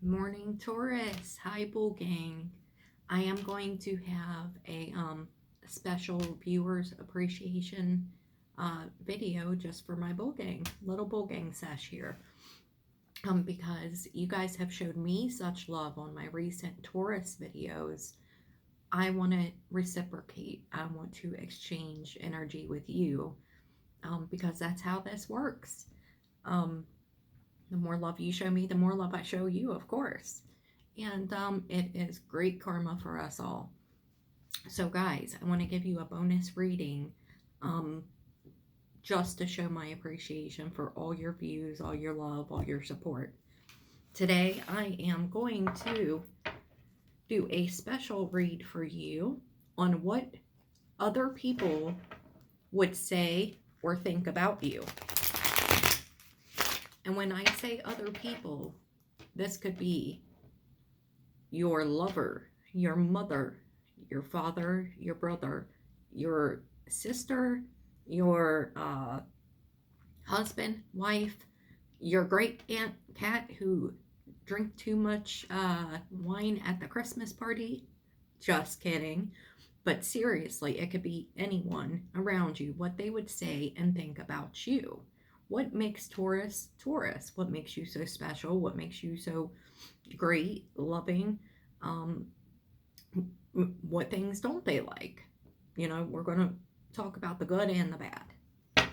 Morning, Taurus. Hi, Bull Gang. I am going to have a special viewers appreciation video just for my Bull Gang, little Bull Gang sesh here. Because you guys have showed me such love on my recent Taurus videos. I want to reciprocate. I want to exchange energy with you because that's how this works. Um, the more love you show me, the more love I show you, of course. And it is great karma for us all. So, guys, I want to give you a bonus reading um, just to show my appreciation for all your views, all your love, all your support. Today, I am going to do a special read for you on what other people would say or think about you. And when I say other people, this could be your lover, your mother, your father, your brother, your sister, your husband, wife, your great aunt Cat who drank too much wine at the Christmas party. Just kidding. But seriously, it could be anyone around you, what they would say and think about you. What makes Taurus Taurus? What makes you so special? What makes you so great, loving? Um, what things don't they like? We're going to talk about the good and the bad.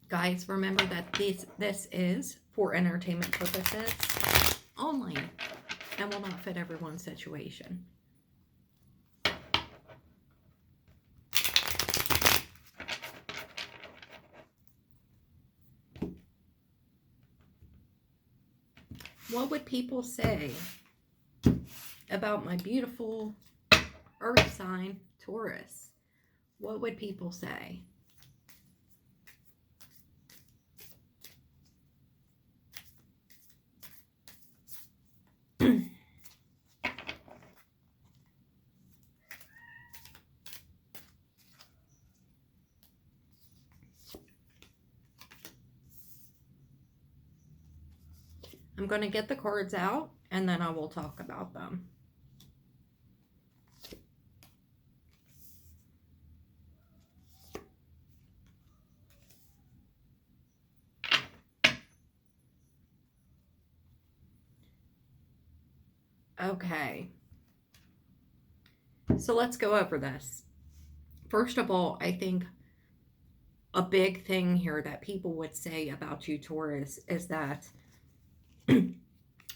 Guys, remember that this is for entertainment purposes only and will not fit everyone's situation. What would people say about my beautiful earth sign, Taurus? What would people say? I'm going to get the cards out and then I will talk about them. Okay. So let's go over this. First of all, I think a big thing here that people would say about you, Taurus, is that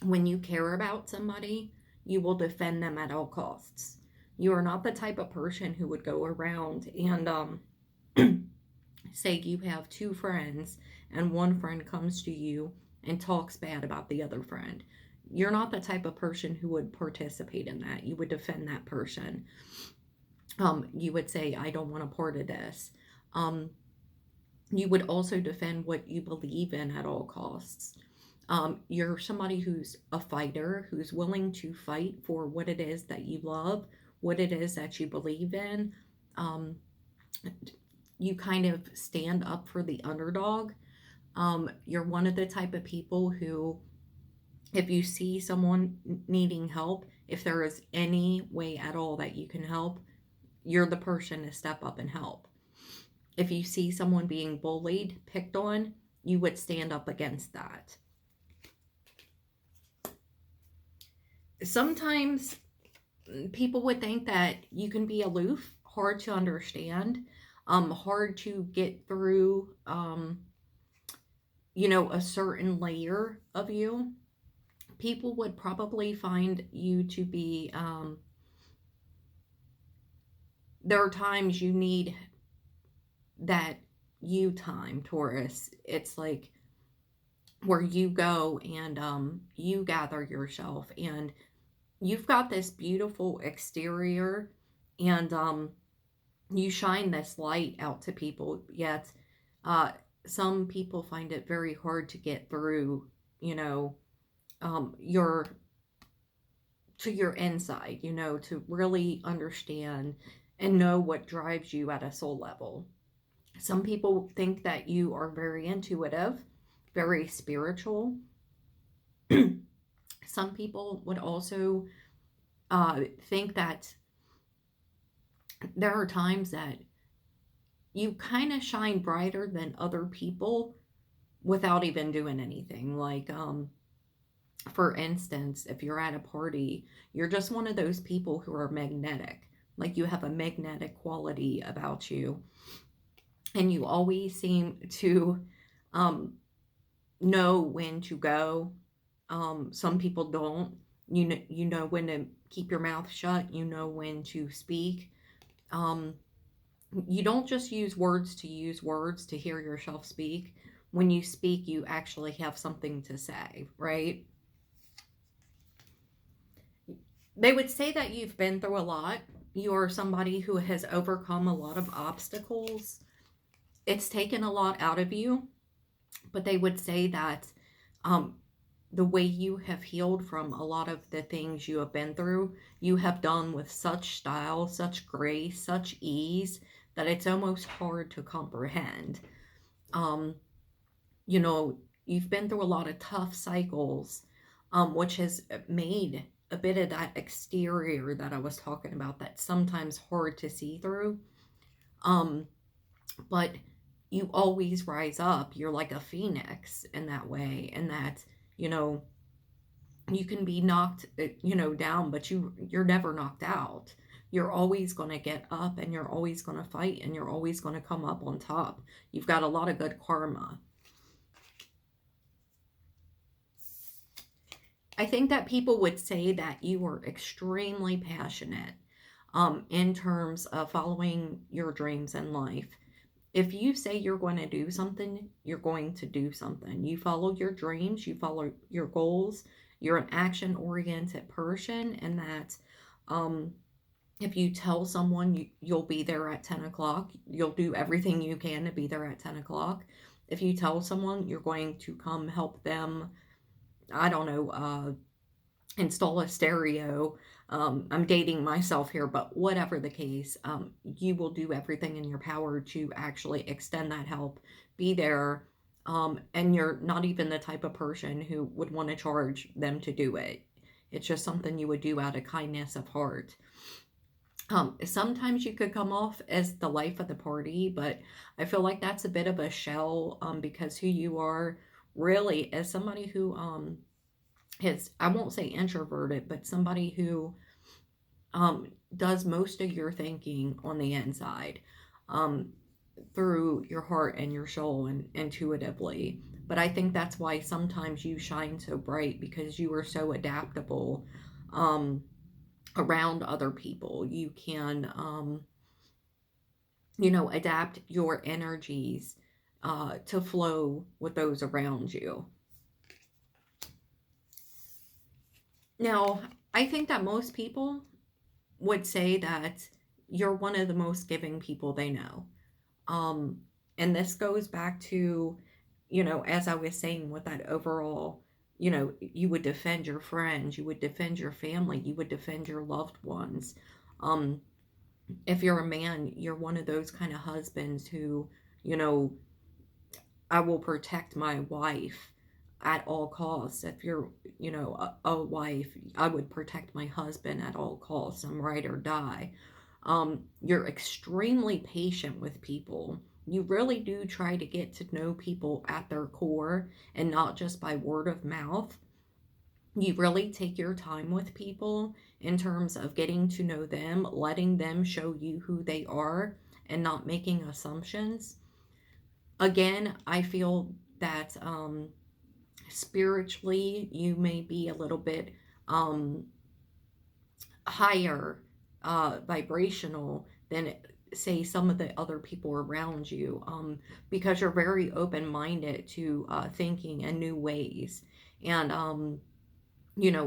when you care about somebody, you will defend them at all costs. You are not the type of person who would go around and say you have two friends and one friend comes to you and talks bad about the other friend. You're not the type of person who would participate in that. You would defend that person. You would say, I don't want a part of this. You would also defend what you believe in at all costs. You're somebody who's a fighter, who's willing to fight for what it is that you love, what it is that you believe in. You kind of stand up for the underdog. You're one of the type of people who, if you see someone needing help, if there is any way at all that you can help, you're the person to step up and help. If you see someone being bullied, picked on, you would stand up against that. Sometimes people would think that you can be aloof, hard to understand, hard to get through, a certain layer of you. People would probably find you to be, there are times you need that you time, Taurus. It's like where you go and you gather yourself and you've got this beautiful exterior and you shine this light out to people, yet some people find it very hard to get through, your to your inside, to really understand and know what drives you at a soul level. Some people think that you are very intuitive, very spiritual. Some people would also think that there are times that you kind of shine brighter than other people without even doing anything. Like, for instance, if you're at a party, you're just one of those people who are magnetic. Like, you have a magnetic quality about you, and you always seem to um, know when to go. Some people don't. You know when to keep your mouth shut. You know when to speak. Um, you don't just use words to hear yourself speak. When you speak, you actually have something to say, right? They would say that you've been through a lot. You're somebody who has overcome a lot of obstacles. It's taken a lot out of you, but they would say that um, the way you have healed from a lot of the things you have been through, you have done with such style, such grace, such ease that it's almost hard to comprehend. Um, you know, you've been through a lot of tough cycles, which has made a bit of that exterior that I was talking about that's sometimes hard to see through. Um, but you always rise up. You're like a phoenix in that way, and that, you know, you can be knocked, down, but you're never knocked out. You're always going to get up, and you're always going to fight, and you're always going to come up on top. You've got a lot of good karma. I think that people would say that you are extremely passionate in terms of following your dreams in life. If you say you're going to do something, you're going to do something. You follow your dreams, you follow your goals. You're an action oriented person, and that um, if you tell someone you'll be there at 10 o'clock, you'll do everything you can to be there at 10 o'clock. If you tell someone you're going to come help them, I don't know, install a stereo. I'm dating myself here, but whatever the case, you will do everything in your power to actually extend that help, be there, and you're not even the type of person who would want to charge them to do it. It's just something you would do out of kindness of heart. Sometimes you could come off as the life of the party, but I feel like that's a bit of a shell, because who you are really as somebody who is, I won't say introverted, but somebody who does most of your thinking on the inside, um, through your heart and your soul and intuitively. But I think that's why sometimes you shine so bright, because you are so adaptable um, around other people. You can, adapt your energies to flow with those around you. Now, I think that most people would say that you're one of the most giving people they know. Um, and this goes back to, as I was saying, with that overall, you would defend your friends, you would defend your family, you would defend your loved ones. Um, if you're a man, you're one of those kind of husbands who, you know, I will protect my wife at all costs. If you're, a wife, I would protect my husband at all costs. I'm ride or die. You're extremely patient with people. You really do try to get to know people at their core and not just by word of mouth. You really take your time with people in terms of getting to know them, letting them show you who they are, and not making assumptions. Again, I feel that spiritually you may be a little bit um, higher vibrational than, say, some of the other people around you, because you're very open-minded to thinking in new ways, and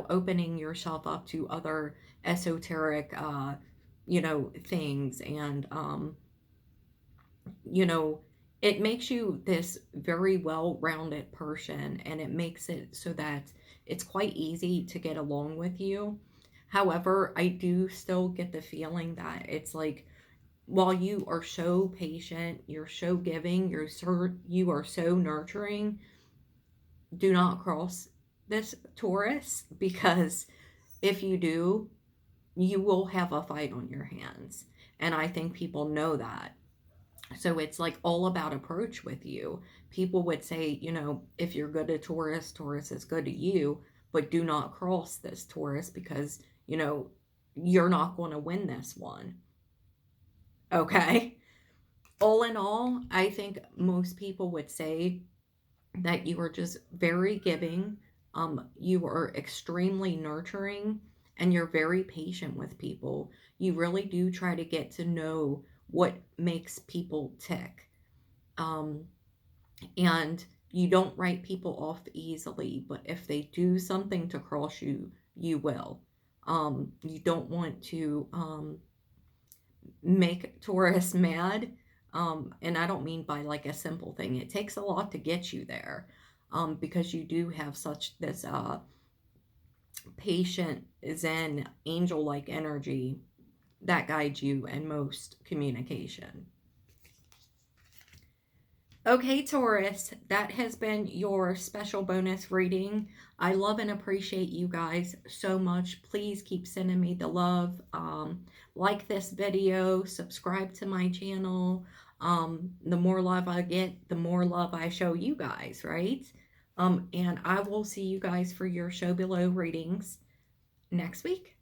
opening yourself up to other esoteric things, and you know, it makes you this very well rounded person, and it makes it so that it's quite easy to get along with you. However, I do still get the feeling that it's like, while you are so patient, you're so giving, you are so nurturing, do not cross this, Taurus, because if you do, you will have a fight on your hands. And I think people know that. So it's like all about approach with you. People would say, if you're good at Taurus, Taurus is good to you, but do not cross this Taurus because, you're not going to win this one. Okay. All in all, I think most people would say that you are just very giving. You are extremely nurturing, and you're very patient with people. You really do try to get to know what makes people tick. Um, and you don't write people off easily, but if they do something to cross you, you will. You don't want to make Taurus mad. And I don't mean by like a simple thing. It takes a lot to get you there, because you do have such this patient, zen, angel-like energy that guides you in most communication. Okay, Taurus, that has been your special bonus reading. I love and appreciate you guys so much. Please keep sending me the love. Like this video, subscribe to my channel. The more love I get, the more love I show you guys, right? And I will see you guys for your show below readings next week.